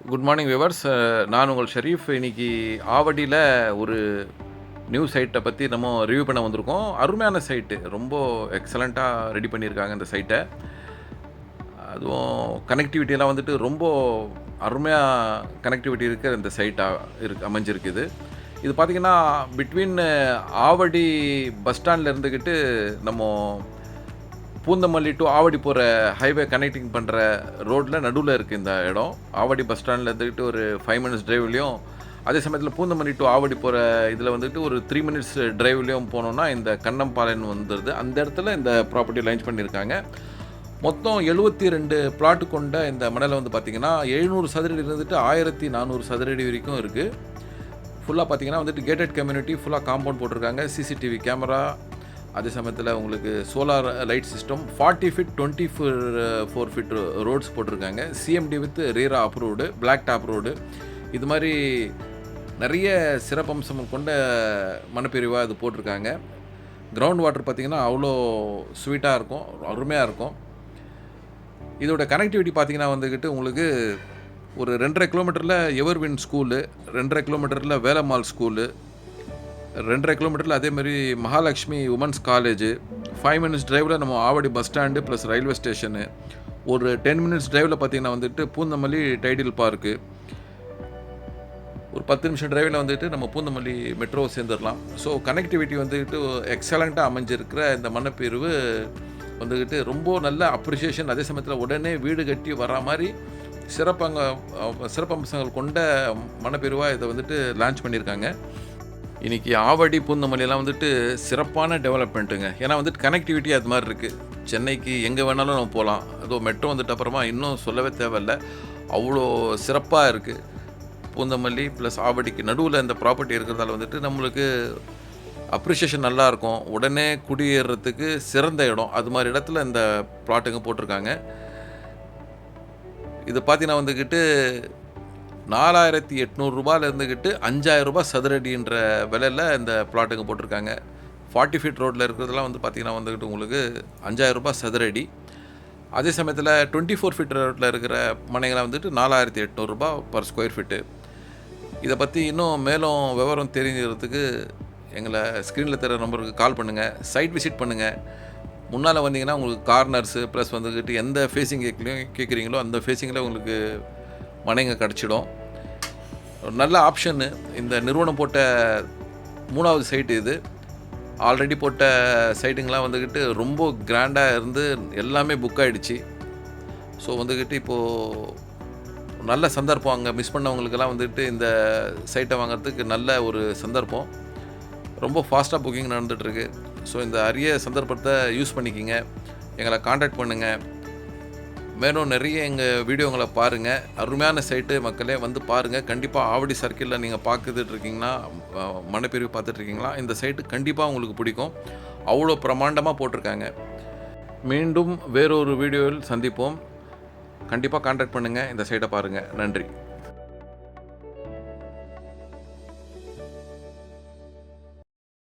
Good morning viewers. நான் உங்கள் ஷெரீஃப். இன்னைக்கு ஆவடியில் ஒரு நியூ சைட்டை பற்றி நம்ம ரிவ்யூ பண்ண வந்திருக்கோம். அருமையான சைட்டு, ரொம்ப எக்ஸலண்ட்டாக ரெடி பண்ணியிருக்காங்க இந்த சைட்டை. அதுவும் கனெக்டிவிட்டியெல்லாம் வந்துட்டு ரொம்ப அருமையாக கனெக்டிவிட்டி இருக்கிற இந்த சைட்டாக அமைஞ்சிருக்குது. இது பார்த்திங்கன்னா பிட்வீன் ஆவடி பஸ் ஸ்டாண்டில் இருந்துக்கிட்டு நம்ம பூந்தமல்லி டு ஆவடி போகிற ஹைவே கனெக்டிங் பண்ணுற ரோட்டில் நடுவில் இருக்குது இந்த இடம். ஆவடி பஸ் ஸ்டாண்டில் இருந்துக்கிட்டு ஒரு 5 மினிட்ஸ் டிரைவ்லேயும், அதே சமயத்தில் பூந்தமல்லி டு ஆவடி போகிற இதில் வந்துட்டு ஒரு 3 மினிட்ஸ் டிரைவ்லேயும் போனோன்னா இந்த கண்ணம்பாளையம் வந்துடுது. அந்த இடத்துல இந்த ப்ராப்பர்ட்டி லான்ச் பண்ணியிருக்காங்க. மொத்தம் 72 பிளாட்டு கொண்ட இந்த மணலை வந்து பார்த்திங்கன்னா 700 சதுரடி இருந்துட்டு 1400 சதுரடி வரைக்கும் இருக்குது. ஃபுல்லாக பார்த்திங்கன்னா வந்துட்டு கேட்டட் கம்யூனிட்டி, ஃபுல்லாக காம்பவுண்ட் போட்டிருக்காங்க, சிசிடிவி கேமரா, அதே சமயத்தில் உங்களுக்கு solar light system, 40 feet 24 feet roads போட்டிருக்காங்க. CMD with RERA approved, black top road, இது மாதிரி நிறைய சிறப்பம்சம் கொண்ட மனப்பிரிவாக இது போட்டிருக்காங்க. கிரவுண்ட் வாட்டர் பார்த்திங்கன்னா அவ்வளோ ஸ்வீட்டாக இருக்கும், அருமையாக இருக்கும். இதோட கனெக்டிவிட்டி பார்த்திங்கன்னா வந்துக்கிட்டு உங்களுக்கு ஒரு 2.5 கிலோமீட்டரில் எவர்வின் ஸ்கூலு, 2.5 கிலோமீட்டரில் வேலம்மாள் ஸ்கூலு, 2.5 கிலோமீட்டரில் அதேமாதிரி மகாலட்சுமி உமன்ஸ் காலேஜு, 5 மினிட்ஸ் டிரைவில் நம்ம Avadi bus stand plus railway station, ஒரு 10 மினிட்ஸ் டிரைவில் பார்த்திங்கன்னா வந்துட்டு பூந்தமல்லி டைடில் பார்க்கு, ஒரு 10 நிமிஷம் டிரைவில் வந்துட்டு நம்ம பூந்தமல்லி மெட்ரோ சேர்ந்துடலாம். ஸோ கனெக்டிவிட்டி வந்துக்கிட்டு எக்ஸலண்ட்டாக அமைஞ்சிருக்கிற இந்த மனப்பிரிவு வந்துக்கிட்டு ரொம்ப நல்ல அப்ரிஷியேஷன். அதே சமயத்தில் உடனே வீடு கட்டி வரா மாதிரி சிறப்பம்சங்கள் கொண்ட மனப்பிரிவாக இதை வந்துட்டு லான்ச் பண்ணியிருக்காங்க. இன்றைக்கி ஆவடி பூந்தமல்லியெல்லாம் வந்துட்டு சிறப்பான டெவலப்மெண்ட்டுங்க. ஏன்னா வந்துட்டு கனெக்டிவிட்டி அது மாதிரி இருக்குது. சென்னைக்கு எங்கே வேணாலும் நம்ம போகலாம். அதுவும் மெட்ரோ வந்துட்டு அப்புறமா இன்னும் சொல்லவே தேவையில்லை, அவ்வளோ சிறப்பாக இருக்குது. பூந்தமல்லி ப்ளஸ் ஆவடிக்கு நடுவில் இந்த ப்ராப்பர்ட்டி இருக்கிறதால வந்துட்டு நம்மளுக்கு அப்ரிஷியேஷன் நல்லாயிருக்கும். உடனே குடியேறதுக்கு சிறந்த இடம். அது மாதிரி இடத்துல இந்த பிளாட்டுங்க போட்டிருக்காங்க. இது பார்த்தீங்கன்னா வந்துக்கிட்டு 4800 ரூபாயில் இருந்துக்கிட்டு 5000 ரூபாய் சதுரடின்ற விலையில் இந்த பிளாட்டுங்க போட்டிருக்காங்க. 40 ஃபீட் ரோட்டில் இருக்கிறதுலாம் வந்து பார்த்திங்கன்னா வந்துக்கிட்டு உங்களுக்கு 5000 ரூபாய் சதுரடி. அதே சமயத்தில் 24 ஃபீட் ரோட்டில் இருக்கிற மனைகளாக வந்துட்டு 4800 ரூபாய் பர் ஸ்கொயர் ஃபீட்டு. இதை பற்றி இன்னும் மேலும் விவரம் தெரிஞ்சுக்கிறதுக்கு எங்களை ஸ்க்ரீனில் தர நம்பருக்கு கால் பண்ணுங்கள், சைட் விசிட் பண்ணுங்கள். முன்னால் வந்தீங்கன்னா உங்களுக்கு கார்னர்ஸு ப்ளஸ் வந்துக்கிட்டு எந்த ஃபேஸிங் கேட்குறீங்களோ அந்த ஃபேஸிங்கில் உங்களுக்கு மனைங்க கிடச்சிடும். ஒரு நல்ல ஆப்ஷன்னு. இந்த நிறுவனம் போட்ட 3வது சைட்டு இது. ஆல்ரெடி போட்ட சைட்டுங்கெலாம் வந்துக்கிட்டு ரொம்ப கிராண்டாக இருந்து எல்லாமே புக் ஆகிடுச்சு. ஸோ வந்துக்கிட்டு இப்போது நல்ல சந்தர்ப்பம். அங்கே மிஸ் பண்ணவங்களுக்கெல்லாம் வந்துட்டு இந்த சைட்டை வாங்கிறதுக்கு நல்ல ஒரு சந்தர்ப்பம். ரொம்ப ஃபாஸ்ட்டாக புக்கிங் நடந்துகிட்ருக்கு. ஸோ இந்த அரிய சந்தர்ப்பத்தை யூஸ் பண்ணிக்கிங்க. எங்களை காண்டாக்ட் பண்ணுங்கள். மேலும் நிறைய எங்கள் வீடியோங்களை பாருங்கள். அருமையான சைட்டு மக்களே, வந்து பாருங்கள். கண்டிப்பாக ஆவடி சர்க்கிளில் நீங்கள் பார்த்துட்ருக்கீங்கன்னா, மனப்பிரிவு பார்த்துட்ருக்கீங்களா, இந்த சைட்டு கண்டிப்பாக உங்களுக்கு பிடிக்கும். அவ்வளோ பிரமாண்டமாக போட்டிருக்காங்க. மீண்டும் வேறொரு வீடியோவில் சந்திப்போம். கண்டிப்பாக காண்டாக்ட் பண்ணுங்கள். இந்த சைட்டை பாருங்கள். நன்றி.